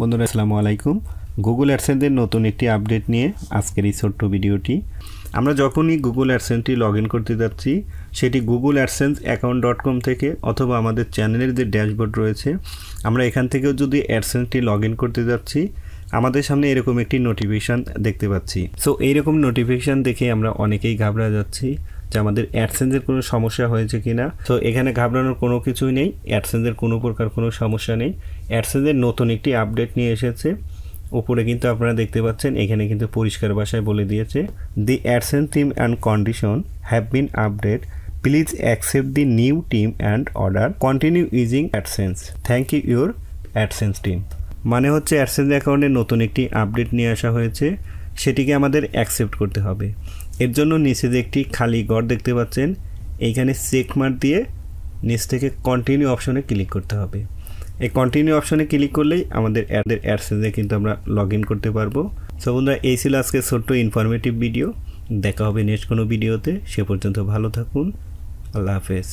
বন্ধুরা আসসালামু আলাইকুম। গুগল অ্যাডসেন্সের নতুন একটি আপডেট নিয়ে আজকের এই ছোট্ট ভিডিওটি। আমরা যখনই গুগল অ্যাডসেন্সটি লগ ইন করতে যাচ্ছি সেটি গুগল অ্যাডসেন্স অ্যাকাউন্ট.com থেকে অথবা আমাদের চ্যানেলের যে ড্যাশবোর্ড রয়েছে আমরা এখান থেকেও যদি অ্যাডসেন্সটি লগ ইন করতে যাচ্ছি আমাদের সামনে এরকম একটি নোটিফিকেশান দেখতে পাচ্ছি। সো এইরকম নোটিফিকেশান দেখে আমরা অনেকেই ঘাবড়া যাচ্ছি যে আমাদের অ্যাডসেন্সের কোনো সমস্যা হয়েছে কিনা। তো এখানে ঘাবড়ানোর কোনো কিছুই নেই, অ্যাডসেন্সের কোনো প্রকার কোনো সমস্যা নেই। অ্যাডসেন্সের নতুন একটি আপডেট নিয়ে এসেছে। উপরে কিন্তু আপনারা দেখতে পাচ্ছেন এখানে কিন্তু পরিষ্কার ভাষায় বলে দিয়েছে the AdSense team and condition have been update, please accept the new team and order, continue using AdSense, thank you your AdSense team. মানে হচ্ছে অ্যাডসেন্স অ্যাকাউন্টে নতুন একটি আপডেট নিয়ে আসা হয়েছে, সেটিকে আমাদের অ্যাকসেপ্ট করতে হবে। এর জন্য নিচে যে একটি খালি ঘর দেখতে পাচ্ছেন এইখানে চেক মার্ক দিয়ে নিচ থেকে কন্টিনিউ অপশনে ক্লিক করতে হবে। এই কন্টিনিউ অপশনে ক্লিক করলেই আমাদের অ্যাডসেন্সে কিন্তু আমরা লগ ইন করতে পারবো। সো বন্ধুরা, এই ছিল আজকে ছোট্ট ইনফরমেটিভ ভিডিও। দেখা হবে নেক্সট কোনো ভিডিওতে। সে পর্যন্ত ভালো থাকুন। আল্লাহ হাফেজ।